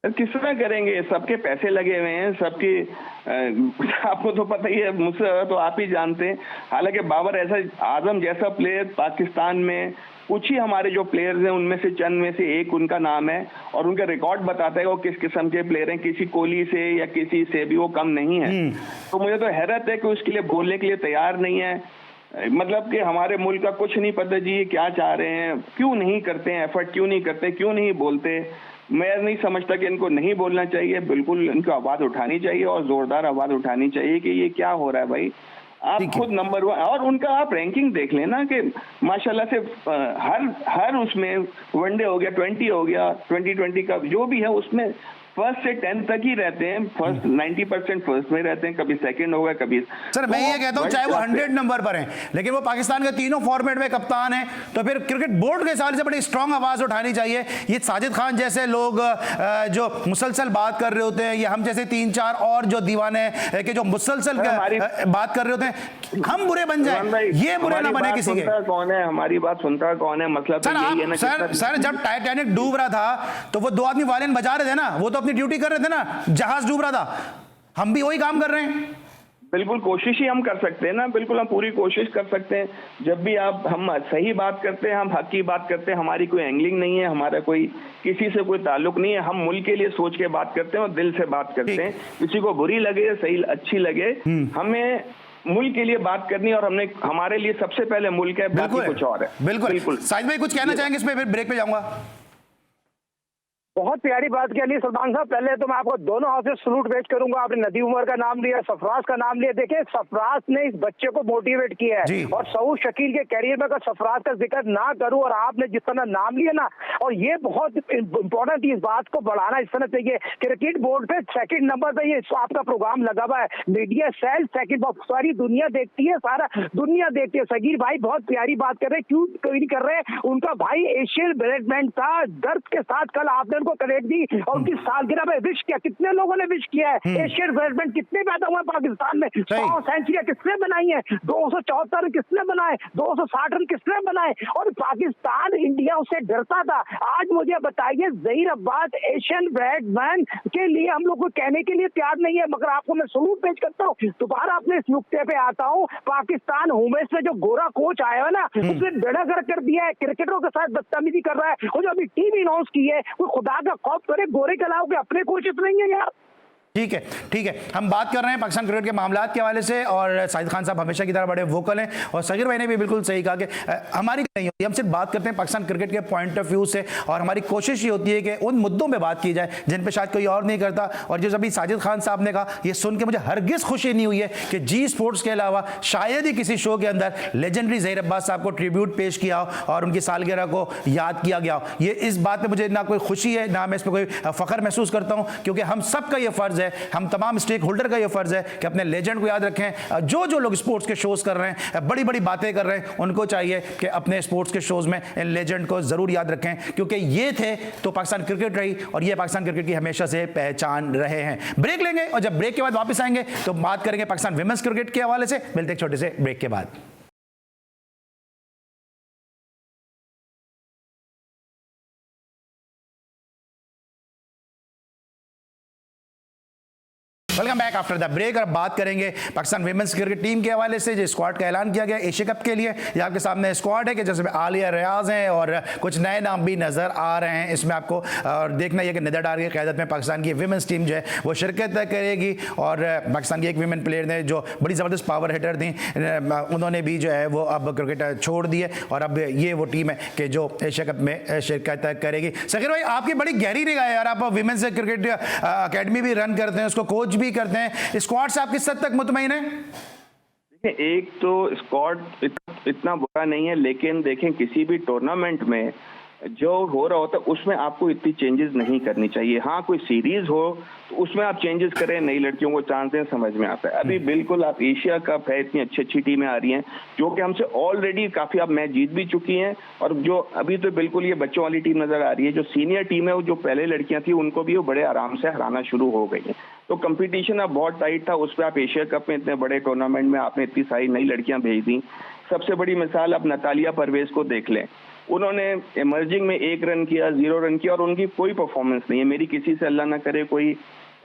Speaker 3: किस तरह करेंगे, सबके पैसे लगे हुए हैं, सबके आपको तो पता ही है, मुझसे तो आप ही जानते हैं। हालांकि बाबर आजम जैसा प्लेयर पाकिस्तान में कुछ ही हमारे जो प्लेयर्स हैं उनमें से चंद में से एक उनका नाम है, और उनका रिकॉर्ड बताता है वो किस किस्म के प्लेयर हैं, किसी कोहली से या किसी से भी वो कम नहीं है। तो मुझे तो हैरत है कि उसके लिए बोलने के लिए तैयार नहीं है। मतलब कि हमारे मुल्क का कुछ नहीं पता जी क्या चाह रहे हैं, क्यों नहीं करते हैं एफर्ट, क्यों नहीं करते, क्यों नहीं बोलते। मैं नहीं समझता कि इनको नहीं बोलना चाहिए, बिल्कुल इनको आवाज उठानी चाहिए और जोरदार आवाज उठानी चाहिए कि ये क्या हो रहा है भाई। आप खुद नंबर 1, और उनका आप रैंकिंग देख लेना कि माशाल्लाह से हर उसमें वनडे हो गया, 20 हो गया, 2020 का जो भी है उसमें फर्स्ट से 10 तक ही रहते हैं, फर्स्ट 90% फर्स्ट में रहते हैं, कभी सेकंड होगा, कभी।
Speaker 1: सर मैं ये कहता हूं चाहे वो 100 नंबर पर हैं, लेकिन वो पाकिस्तान के तीनों फॉर्मेट में कप्तान है, तो फिर क्रिकेट बोर्ड के हिसाब से बड़ी स्ट्रांग आवाज उठानी चाहिए। ये साजिद खान जैसे लोग जो मुसलसल बात कर रहे होते हैं, या हम जैसे 3-4 और जो दीवाने कि जो मुसलसल बात कर रहे होते हैं, हम बुरे बन जाए, ये बुरे ना बने किसी के।
Speaker 3: कौन है हमारी बात सुनता, कौन है? मतलब
Speaker 1: सर जब टाइटैनिक डूब रहा था तो वो 2 आदमी वायलिन बजा रहे थे ना, वो तो अपनी ड्यूटी कर रहे थे ना, जहाज डूब रहा था, हम भी वही काम कर रहे हैं।
Speaker 3: बिल्कुल कोशिश ही हम कर सकते हैं ना, बिल्कुल हम पूरी कोशिश कर सकते हैं। जब भी हम सही बात करते हैं, हम हक की बात करते हैं, हमारी कोई एंगलिंग नहीं है, हमारा कोई किसी से कोई ताल्लुक नहीं है, हम मुल्क के लिए सोच के बात करते हैं और दिल से बात करते हैं। किसी को बुरी लगे सही अच्छी लगे, हमें मुल्क के लिए बात करनी, और हमने हमारे लिए सबसे पहले मुल्क है, बाकी कुछ और है।
Speaker 1: बिल्कुल साजिद भाई कुछ कहना चाहेंगे इस पे, फिर ब्रेक पे जाऊंगा।
Speaker 4: बहुत प्यारी बात कह ली सलमान साहब। पहले तो मैं आपको दोनों हाथ से सलूट पेश करूंगा। आपने नदी उमर का नाम लिया, सरफराज का नाम लिया। देखिए सरफराज ने इस बच्चे को मोटिवेट किया है, और सऊद शकील के कैरियर में अगर सरफराज का जिक्र ना करूं और आपने जिस तरह नाम लिया ना, और ये बहुत इंपॉर्टेंट इस बात को बढ़ाना इस तरह चाहिए। क्रिकेट बोर्ड पे 2nd नंबर पे ये आपका प्रोग्राम लगा हुआ है, मीडिया सेल 2nd, सारी दुनिया देखती है, सारा दुनिया देखती है। सगीर भाई बहुत प्यारी बात कर रहे हैं, क्यों कोई नहीं कर रहे? उनका भाई एशियन डेवलपमेंट था, दर्द के साथ कल आपने को क्रेडिट दी, और उनकी सालगिरह में विश किया। कितने लोगों ने विश किया है? एशियन डेवलपमेंट कितने पैदा हुए पाकिस्तान में? 100 सेंचुरियां किसने बनाई है? 274 किसने बनाए? 260 रन किसने बनाए? और पाकिस्तान इंडिया उससे डरता था। आज मुझे बताइए, जहीर अब्बास एशियन बैट्समैन के लिए हम लोग को कहने के लिए तैयार नहीं है, मगर आपको मैं सलूट पेश करता हूँ। दोबारा अपने इस नुक्ते पे आता हूँ। पाकिस्तान होमेस में जो गोरा कोच आया है ना, उसने बेड़ा गर्क कर दिया है, क्रिकेटरों के साथ बदतमीजी कर रहा है। और जो अभी टीम अनाउंस की है, वो खुदा का खौफ करे, गोरे के अलावा अपने कोचेस नहीं है यार।
Speaker 1: ठीक है, ठीक है। हम बात कर रहे हैं पाकिस्तान क्रिकेट के मामलात के हवाले से और साजिद खान साहब हमेशा की तरह बड़े वोकल हैं और सगीर भाई ने भी बिल्कुल सही कहा कि हमारी नहीं होती, हम सिर्फ बात करते हैं पाकिस्तान क्रिकेट के पॉइंट ऑफ व्यू से और हमारी कोशिश ये होती है कि उन मुद्दों पे बात की जाए जिन पे शायद कोई और नहीं करता। और जो अभी साजिद खान साहब ने कहा, ये सुन के मुझे हरगिज़ खुशी नहीं हुई है कि जी स्पोर्ट्स के अलावा शायद ही किसी शो के अंदर लेजेंडरी ज़हीर अब्बास साहब को ट्रिब्यूट पेश किया हो और उनकी सालगिरह को याद किया गया हो। ये इस बात पर मुझे ना कोई खुशी है ना मैं इस पर कोई फ़ख्र महसूस करता हूँ, क्योंकि हम सब का ये फ़र्ज़ है, हम तमाम स्टेक होल्डर का ये फर्ज है कि अपने लेजेंड को याद रखें। जो जो लोग स्पोर्ट्स के शोज कर रहे हैं, बड़ी बड़ी बातें कर रहे हैं, उनको चाहिए कि अपने स्पोर्ट्स के शोज में इन लेजेंड को जरूर याद रखें, क्योंकि ये थे तो पाकिस्तान क्रिकेट रही और ये पाकिस्तान क्रिकेट की हमेशा से पहचान रहे हैं। ब्रेक लेंगे और जब ब्रेक के बाद वापस आएंगे तो बात करेंगे पाकिस्तान विमेंस क्रिकेट के हवाले से। मिलते एक छोटे से ब्रेक के बाद। Welcome back after the break. और बात करेंगे पाकिस्तान विमेंस क्रिकेट टीम के हवाले से। जो स्क्वाड का ऐलान किया गया एशिया कप के लिए, ये आपके सामने स्क्वाड है कि जैसे आलिया रियाज हैं और कुछ नए नाम भी नज़र आ रहे हैं इसमें आपको। और देखना यह कि निदा डार की क़यादत में पाकिस्तान की विमेंस टीम जो है वो शिरकत करेगी। और पाकिस्तान की एक विमेन प्लेयर ने जो बड़ी ज़बरदस्त पावर हिटर थी, उन्होंने भी जो है वो अब क्रिकेट छोड़ दिए और अब ये वो टीम है कि जो एशिया कप में शिरकत करेगी। सगीर भाई, आपकी बड़ी गहरी निगाह है यार, आप विमेंस क्रिकेट अकेडमी भी रन करते हैं, उसको कोच भी करते हैं। स्क्वाड से आप किस हद तक मुतमईन हैं?
Speaker 3: देखिए, एक तो स्क्वाड इतना बुरा नहीं है, लेकिन देखें किसी भी टूर्नामेंट में जो हो रहा होता है उसमें आपको इतनी चेंजेस नहीं करनी चाहिए। हाँ, कोई सीरीज हो तो उसमें आप चेंजेस करें, नई लड़कियों को चांस दें, समझ में आता है। अभी बिल्कुल आप एशिया कप है, इतनी अच्छी अच्छी टीमें आ रही हैं जो कि हमसे ऑलरेडी काफी आप मैच जीत भी चुकी हैं, और जो अभी तो बिल्कुल ये बच्चों वाली टीम नजर आ रही है। जो सीनियर टीम है, वो जो पहले लड़कियां थी उनको भी वो बड़े आराम से हराना शुरू हो गई है। तो कंपटीशन अब बहुत टाइट था, उस पर आप एशिया कप में इतने बड़े टूर्नामेंट में आपने इतनी सारी नई लड़कियां भेज दी। सबसे बड़ी मिसाल आप नतालिया परवेज को देख लें, उन्होंने इमर्जिंग में 1 रन किया, 0 रन किया और उनकी कोई परफॉर्मेंस नहीं है। मेरी किसी से अल्लाह ना करे कोई,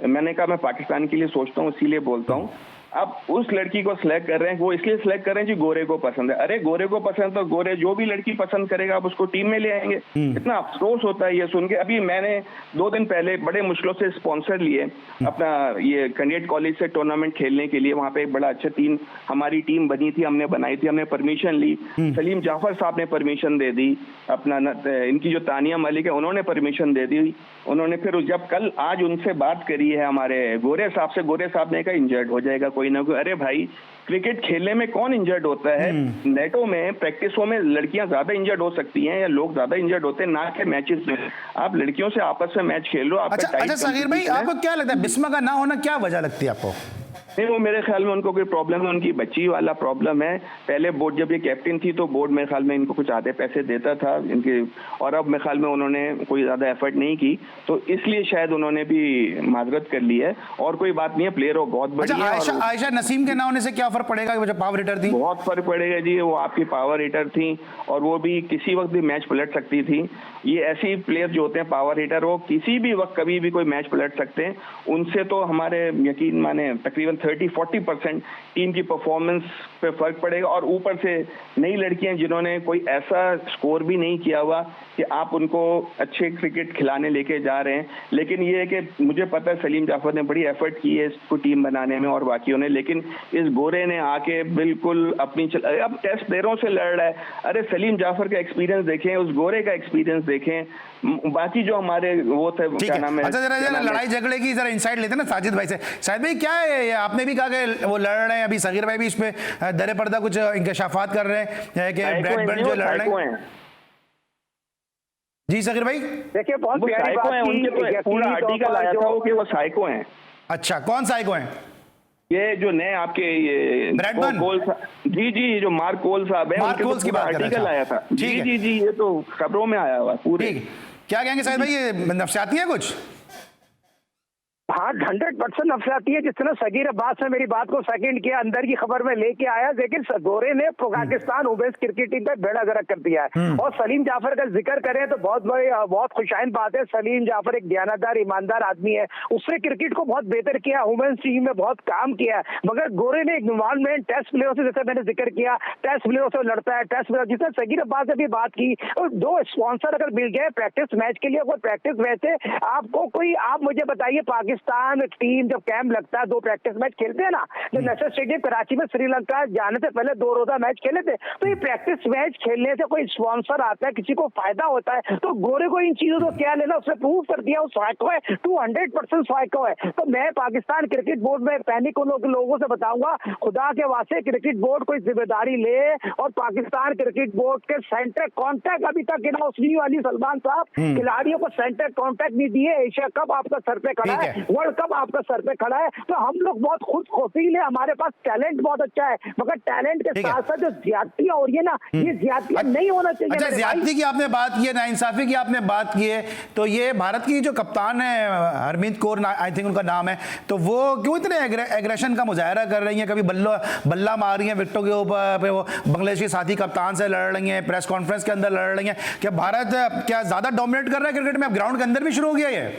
Speaker 3: मैंने कहा मैं पाकिस्तान के लिए सोचता हूँ इसीलिए बोलता हूँ। अब उस लड़की को सिलेक्ट कर रहे हैं, वो इसलिए सिलेक्ट कर रहे हैं जी गोरे को पसंद है। अरे गोरे को पसंद तो गोरे, जो भी लड़की पसंद करेगा आप उसको टीम में ले आएंगे। इतना अफसोस होता है ये सुन के। अभी मैंने 2 दिन पहले बड़े मुश्किलों से स्पॉन्सर लिए अपना ये कैंडिडेट कॉलेज से टूर्नामेंट खेलने के लिए। वहाँ पे एक बड़ा अच्छा टीम, हमारी टीम बनी थी, हमने बनाई थी, हमने परमिशन ली, सलीम जाफर साहब ने परमिशन दे दी, अपना इनकी जो तानिया मलिक है उन्होंने परमिशन दे दी। उन्होंने फिर जब कल आज उनसे बात करी है हमारे गोरे साहब से, गोरे साहब ने कहा इंजर्ड हो जाएगा कोई ना कोई। अरे भाई, क्रिकेट खेलने में कौन इंजर्ड होता है? नेटों में, प्रैक्टिसों में लड़कियां ज्यादा इंजर्ड हो सकती हैं या लोग ज्यादा इंजर्ड होते हैं, ना के मैचेस में। आप लड़कियों से आपस में मैच खेल लो।
Speaker 1: अच्छा सगीर भाई, आपको क्या लगता है बिस्मा का ना होना क्या वजह लगती है आपको?
Speaker 3: नहीं, वो मेरे ख्याल में उनको कोई प्रॉब्लम है, उनकी बच्ची वाला प्रॉब्लम है। पहले बोर्ड जब ये कैप्टन थी तो बोर्ड मेरे ख्याल में इनको कुछ आधे पैसे देता था इनके, और अब मेरे ख्याल में उन्होंने कोई ज्यादा एफर्ट नहीं की, तो इसलिए शायद उन्होंने भी माजरत कर ली है। और कोई बात नहीं है, प्लेयर वो बहुत बढ़िया है।
Speaker 1: आयशा नसीम के ना होने से क्या फर्क पड़ेगा? वो जो पावर हिटर थी,
Speaker 3: बहुत फर्क पड़ेगा जी। वो आपकी पावर हिटर थी और वो भी किसी वक्त भी मैच पलट सकती थी। ये ऐसी प्लेयर जो होते हैं पावर हिटर, वो किसी भी वक्त कभी भी कोई मैच पलट सकते हैं। उनसे तो हमारे यकीन माने तकरीबन 30-40% टीम की परफॉर्मेंस पे फर्क पड़ेगा। और ऊपर से नई लड़कियां जिन्होंने कोई ऐसा स्कोर भी नहीं किया हुआ कि आप उनको अच्छे क्रिकेट खिलाने लेके जा रहे हैं। लेकिन ये है कि मुझे पता है सलीम जाफर ने बड़ी एफर्ट की है इसको टीम बनाने में और बाकियों ने, लेकिन इस गोरे ने आके बिल्कुल अपनी अब टेस्ट प्लेयरों से लड़ रहा है। अरे सलीम जाफर का एक्सपीरियंस देखें, उस गोरे का एक्सपीरियंस देखें, बाकी जो हमारे वो थे क्या नाम है।
Speaker 1: अच्छा, जरा लड़ाई झगड़े की जरा इंसाइट लेते हैं ना साजिद भाई से। साजिद भाई, क्या है आपने भी कहा कि वो लड़ रहे हैं, अभी सगीर भाई भी इस पे दरे पर्दा कुछ इंकशाफात कर रहे हैं कि ब्रैड बर्न जो लड़ रहे हैं। जी सगीर भाई,
Speaker 4: देखिए बहुत प्यारी बात है,
Speaker 3: उनके तो पूरा आर्टिकल आया था वो कि वो साइको हैं।
Speaker 1: अच्छा, कौन साइको हैं?
Speaker 3: ये जो नए आपके ये कोल, जी जो मार्क कोल साहब है, उनके तो पूरा आर्टिकल आया था। जी ये तो खबरों में आया हुआ पूरे।
Speaker 1: क्या कहेंगे साहिद भाई, ये नफसियाती है कुछ?
Speaker 4: हाँ, 100% नफसियाती है। जिस तरह सगीर अब्बास ने मेरी बात को सेकंड किया, अंदर की खबर में लेके आया, लेकिन गोरे ने पाकिस्तान वुमेन्स क्रिकेट टीम का बेड़ा गर्क कर दिया है। और सलीम जाफर का जिक्र करें तो बहुत खुशाइन बात है। सलीम जाफर एक दयानतदार, ईमानदार आदमी है, उसने क्रिकेट को बहुत बेहतर किया, वुमेन्स टीम में बहुत काम किया है। मगर गोरे ने इन्वॉल्वमेंट टेस्ट प्लेयरों से, जैसे मैंने जिक्र किया, टेस्ट प्लेयरों से लड़ता है। टेस्ट प्लेयर जिसने सगीर अब्बास ने भी बात की, और 2 स्पॉन्सर अगर मिल गए प्रैक्टिस मैच के लिए, कोई प्रैक्टिस मैच है आपको कोई, आप मुझे बताइए पाकिस्तान पाकिस्तान टीम जब कैंप लगता है, 2 प्रैक्टिस मैच खेलते हैं ना, जो नेशनल स्टेडियम कराची में श्रीलंका जाने से पहले 2 रोजा मैच खेले थे। तो ये प्रैक्टिस मैच खेलने से कोई स्पॉन्सर आता है, किसी को फायदा होता है, तो गोरे को इन चीजों को क्या लेना, उसने प्रूव कर दिया वो साइको है, 200% साइको है। तो मैं पाकिस्तान क्रिकेट बोर्ड में पैनिक लोगों से बताऊंगा, खुदा के वास्ते क्रिकेट बोर्ड कोई जिम्मेदारी ले, और पाकिस्तान क्रिकेट बोर्ड के सेंटर कॉन्टैक्ट अभी तक अनाउंस नहीं वाली सलमान साहब, खिलाड़ियों को सेंटर कॉन्टैक्ट नहीं दिए। एशिया कप आपका सर पे खड़ा है, वर्ल्ड कप आपका सर पे खड़ा है, तो हम लोग बहुत खुद खोफील है, हमारे पास टैलेंट बहुत अच्छा है, मगर टैलेंट के साथ साथ जो ज्यादतियां हो रही है ना, ये ज्यादतियां नहीं होना चाहिए।
Speaker 1: अच्छा, ज्यादती की आपने बात की है, नाइंसाफी की आपने बात की है, तो ये भारत की जो कप्तान है हरमीत कौर आई थिंक उनका नाम है, तो वो क्यों इतने एग्रेशन का मुजाहरा कर रही हैं? कभी बल्ला मार रही हैं विकेटों के ऊपर, वो बांग्लादेश के साथी कप्तान से लड़ रही हैं, प्रेस कॉन्फ्रेंस के अंदर लड़ रही हैं। क्या भारत क्या ज्यादा डोमिनेट कर रहा है क्रिकेट में? अब ग्राउंड के अंदर भी शुरू हो गया ये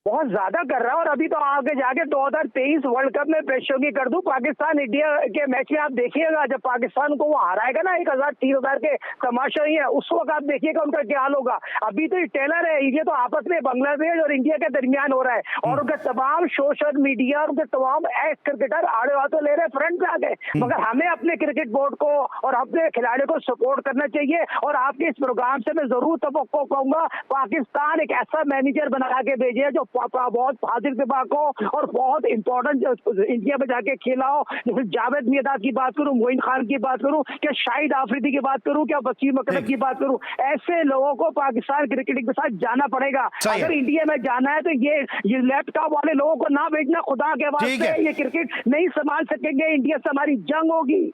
Speaker 4: बहुत ज्यादा कर रहा है, और अभी तो आगे जाके 2023 वर्ल्ड कप में पेशोगी कर दूं। पाकिस्तान इंडिया के मैच में आप देखिएगा, जब पाकिस्तान को वो हराएगा ना 1000-3000 के तमाशा ही है, उस वक्त आप देखिएगा उनका क्या हाल होगा। अभी तो ये टेलर है, ये तो आपस में बांग्लादेश और इंडिया के दरमियान हो रहा है, और उनके तमाम सोशल मीडिया और उनके तमाम एक्स क्रिकेटर आड़े हाथों ले रहे, फ्रंट पे आ गए। मगर हमें अपने क्रिकेट बोर्ड को और अपने खिलाड़ियों को सपोर्ट करना चाहिए, और आपके इस प्रोग्राम से मैं जरूर तवक्को कहूंगा, पाकिस्तान एक ऐसा मैनेजर बना के भेजे जो बहुत हाजिर दिमाग हो और बहुत इंपॉर्टेंट इंडिया में जाके खेला हो। जैसे जावेद मियादाद की बात करूं, मोइन खान की बात करूं, क्या शाहिद आफरीदी की बात करूं, क्या वसीम अकरम की बात करूं, ऐसे लोगों को पाकिस्तान क्रिकेट के साथ जाना पड़ेगा। अगर इंडिया में जाना है तो ये लैपटॉप वाले लोगों को ना भेजना, खुदा के वास्ते ये क्रिकेट नहीं संभाल सकेंगे, इंडिया से हमारी जंग होगी।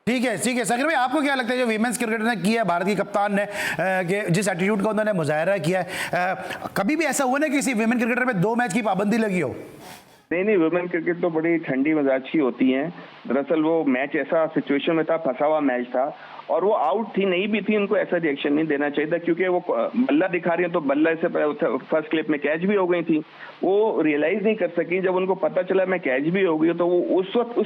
Speaker 1: ठीक है सकीर भाई, आपको क्या लगता है जो वीमेंस क्रिकेटर ने किया है, भारत की कप्तान ने कि जिस एटीट्यूड का उन्होंने मुजाहरा किया है, कभी भी ऐसा हुआ ना किसी वीमेन क्रिकेटर पे 2 मैच की पाबंदी लगी हो?
Speaker 3: नहीं, वुमेन क्रिकेट तो बड़ी ठंडी मिजाजी होती है। दरअसल वो मैच ऐसा सिचुएशन में था, फंसा हुआ मैच था, और वो आउट थी, नहीं भी थी, उनको ऐसा रिएक्शन नहीं देना चाहिए था, क्योंकि वो बल्ला दिखा रही है, तो बल्ला से फर्स्ट क्लिप में कैच भी हो गई थी। वो रियलाइज नहीं कर सकी, जब उनको पता चला मैं कैच भी हो गई, तो वो उस वक्त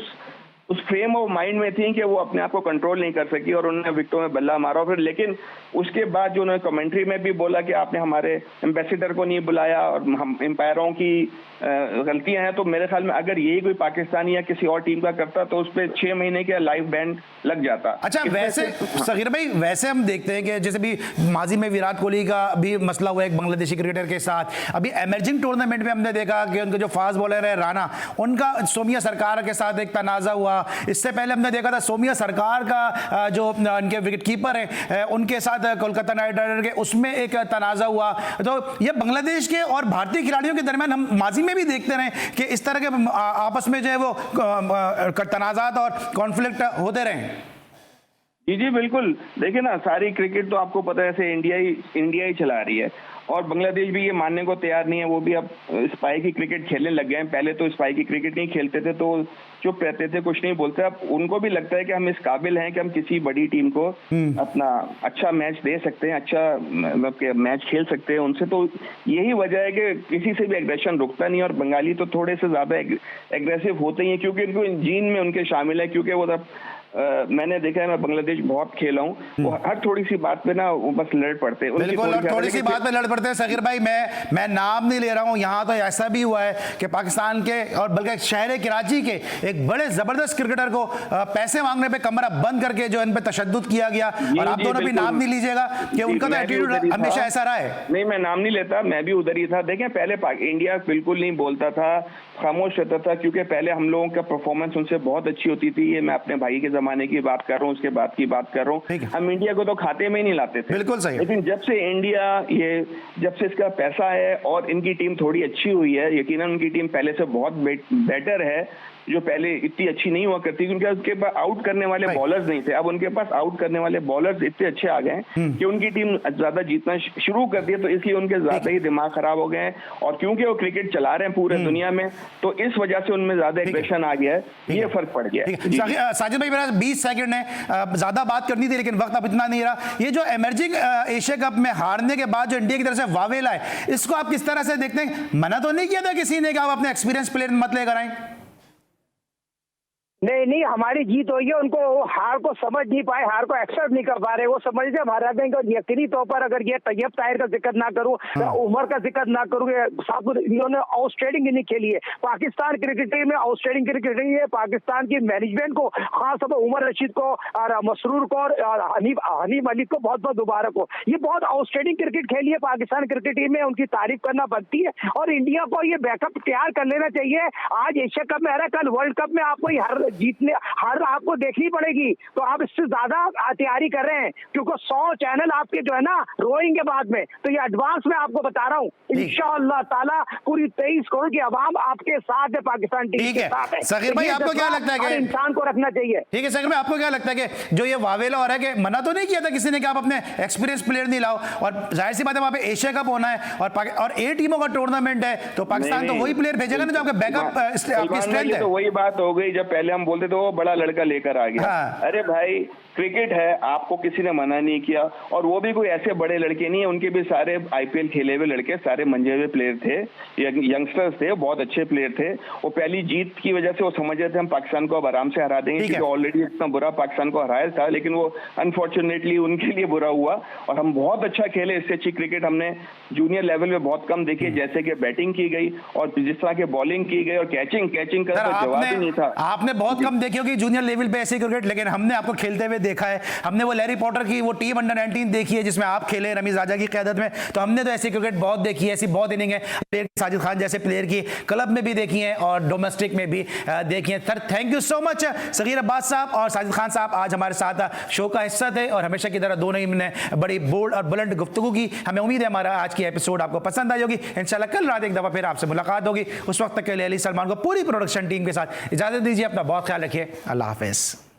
Speaker 3: उस फ्रेम ऑफ माइंड में थी कि वो अपने आप को कंट्रोल नहीं कर सकी, और उन्होंने विकेटों में बल्ला मारा। फिर लेकिन उसके बाद जो उन्होंने कमेंट्री में भी बोला कि आपने हमारे एम्बेसडर को नहीं बुलाया और हम एम्पायरों की गलतियां हैं, तो मेरे ख्याल में अगर यही कोई पाकिस्तानी या किसी और टीम का करता तो उस पर 6 महीने का लाइव बैन लग जाता।
Speaker 1: अच्छा, वैसे सगीर भाई, वैसे हम देखते हैं कि जैसे भी माजी में विराट कोहली का भी मसला हुआ एक बांग्लादेशी क्रिकेटर के साथ, अभी इमर्जिंग टूर्नामेंट में हमने देखा कि उनके जो फास्ट बॉलर है राणा, उनका सोमिया सरकार के साथ एक तनाजा हुआ। इससे पहले हमने देखा था सोमिया सरकार का जो उनके विकेट कीपर है उनके साथ कोलकाता नाइट राइडर के, उसमें एक तनाजा हुआ। तो ये बांग्लादेश के और भारतीय खिलाड़ियों के दरमियान हम माजी में भी देखते रहे कि इस तरह के आपस में जो है वो तनाजात और कॉन्फ्लिक्ट होते रहे।
Speaker 3: जी बिल्कुल, देखिए ना, सारी क्रिकेट तो आपको पता है ऐसे इंडिया ही चला रही है, और बांग्लादेश भी ये मानने को तैयार नहीं है। वो भी अब स्पाई की क्रिकेट खेलने लग गए हैं। पहले तो स्पाई की क्रिकेट नहीं खेलते थे, तो चुप रहते थे, कुछ नहीं बोलते। अब उनको भी लगता है कि हम इस काबिल हैं कि हम किसी बड़ी टीम को अपना अच्छा मैच दे सकते हैं, अच्छा मतलब मैच खेल सकते हैं उनसे। तो यही वजह है कि किसी से भी एग्रेशन रुकता नहीं, और बंगाली तो थोड़े से ज्यादा एग्रेसिव होते ही हैं, क्योंकि उनको जीन में उनके शामिल है। क्योंकि वो मैंने देखा है, मैं बांग्लादेश बहुत खेला हूँ, वो हर थोड़ी सी बात पे ना वो बस लड़ पड़ते हैं।
Speaker 1: बिल्कुल, थोड़ी सी बात पे लड़ पड़ते हैं। सगीर भाई, मैं नाम नहीं ले रहा हूँ, यहाँ तो ऐसा भी हुआ है कि पाकिस्तान के और बल्कि शहर कराची के एक बड़े जबरदस्त क्रिकेटर को पैसे मांगने पे कमरा बंद करके जो इन पे तशद्दुद किया गया, और आप दोनों भी नाम नहीं लीजिएगा कि उनका तो एटीट्यूड हमेशा ऐसा रहा है।
Speaker 3: नहीं, मैं नाम नहीं लेता, मैं भी उधर ही था। देखें, पहले इंडिया बिल्कुल नहीं बोलता था, खामोश रहता था, क्योंकि पहले हम लोगों का परफॉर्मेंस उनसे बहुत अच्छी होती थी। ये मैं अपने भाई के जमाने की बात कर रहा हूँ, उसके बाद की बात कर रहा हूँ। हम इंडिया को तो खाते में ही नहीं लाते थे।
Speaker 1: बिल्कुल सही।
Speaker 3: लेकिन जब से इसका पैसा है और इनकी टीम थोड़ी अच्छी हुई है, यकीनन उनकी टीम पहले से बहुत बेटर है, जो पहले इतनी अच्छी नहीं हुआ करती, क्योंकि उनके पास आउट करने वाले बॉलर्स नहीं थे। अब उनके पास आउट करने वाले बॉलर्स इतने अच्छे आ गए कि उनकी टीम ज्यादा जीतना शुरू कर दी है, तो इसलिए उनके ज्यादा ही दिमाग खराब हो गए हैं। और क्योंकि वो क्रिकेट चला रहे हैं पूरे दुनिया में, तो इस वजह से उनमें ज्यादा एग्रेशन आ गया है, ये फर्क पड़ गया है।
Speaker 1: साजिद भाई, मेरा 20 सेकंड है, ज्यादा बात करनी थी लेकिन वक्त अब इतना नहीं रहा। ये जो इमर्जिंग एशिया कप में हारने के बाद जो इंडिया की तरफ से वावेला है, इसको आप किस तरह से देखते हैं? मना तो नहीं किया था किसी ने कि आप अपने एक्सपीरियंस प्लेयर मत लेकर आए?
Speaker 4: नहीं, हमारी जीत हुई है। उनको हार को समझ नहीं पाए, हार को एक्सेप्ट नहीं कर पा रहे। वो समझते हम हरा देंगे। और यकीनी तौर पर अगर ये तैयब ताहिर का जिक्र ना करूं, उमर का जिक्र ना करूं, इन्होंने आउटस्टैंडिंग इनिंग खेली है। पाकिस्तान क्रिकेट टीम में आउटस्टैंडिंग क्रिकेट रही है। पाकिस्तान की मैनेजमेंट को, खासतौर पर उमर रशीद को और मसरूर को और हनीफ मलिक को बहुत बहुत मुबारक हो। ये बहुत आउटस्टैंडिंग क्रिकेट खेली है पाकिस्तान क्रिकेट टीम में, उनकी तारीफ करना बनती है। और इंडिया को ये बैकअप तैयार कर लेना चाहिए। आज एशिया कप में, कल वर्ल्ड कप में आपको हर आपको देखनी पड़ेगी। तो आप इससे ज्यादा तैयारी कर रहे हैं, क्योंकि 100 चैनल आपके जो है ना रोएंगे बाद में। तो ये एडवांस में आपको बता रहा हूँ, इंशाअल्लाह ताला पूरी 23 करोड़ की आवाम आपके साथ है, पाकिस्तान टीम के साथ है।
Speaker 1: सगीर भाई, आपको क्या लगता है कि
Speaker 4: इंसान को रखना चाहिए?
Speaker 1: ठीक है सगीर भाई, आपको क्या लगता है कि जो ये वावेला हो रहा है, कि मना तो नहीं किया था किसी ने कि आप अपने एक्सपीरियंस प्लेयर नहीं लाओ, और जाहिर सी बात है वहां पे एशिया कप होना है और 8 टीमों का टूर्नामेंट है, तो पाकिस्तान तो वही प्लेयर भेजेगा ना जो आपका बैकअप आपकी स्ट्रेंथ है।
Speaker 3: तो वही बात हो गई, जब पहले हम बोलते थे वो बड़ा लड़का लेकर आ गया। अरे भाई, क्रिकेट है, आपको किसी ने मना नहीं किया। और वो भी कोई ऐसे बड़े लड़के नहीं है, उनके भी सारे आईपीएल खेले हुए लड़के, सारे मंजे हुए प्लेयर थे, यंगस्टर्स थे, बहुत अच्छे प्लेयर थे। वो पहली जीत की वजह से वो समझ रहे थे हम पाकिस्तान को अब आराम से हरा देंगे, क्योंकि ऑलरेडी इतना बुरा पाकिस्तान को हराया था। लेकिन वो अनफॉर्चुनेटली उनके लिए बुरा हुआ, और हम बहुत अच्छा खेले। इससे अच्छी क्रिकेट हमने जूनियर लेवल में बहुत कम देखी है, जैसे कि बैटिंग की गई और जिस तरह की बॉलिंग की गई और कैचिंग का तो जवाब ही नहीं था।
Speaker 1: आपने बहुत कम देखी होगी जूनियर लेवल पे ऐसी क्रिकेट, लेकिन हमने आपको खेलते हुए देखा है। हमने वो लैरी पॉटर की वो टीम अंडर 19 देखी है जिसमें आप खेले रमीज राजा की क़यादत में, तो हमने तो ऐसी क्रिकेट बहुत देखी है, ऐसी बहुत इनिंग है साजिद खान जैसे प्लेयर की क्लब में भी देखी है और डोमेस्टिक में भी देखी है। Sir thank you so much Sagheer Abbas साहब और साजिद खान साहब, आज हमारे साथ शो का हिस्सा थे और हमेशा की तरह दोनों ही ने बड़ी बोल्ड और बुलंद गुफ्तगू की। हमें उम्मीद है हमारा आज की एपिसोड आपको पसंद आई होगी। इंशाल्लाह कल रात एक दफा फिर आपसे मुलाकात होगी। उस वक्त तक के लिए अली सलमान को पूरी प्रोडक्शन टीम के साथ इजाजत दीजिए। अपना बहुत ख्याल रखिए। अल्लाह हाफिज।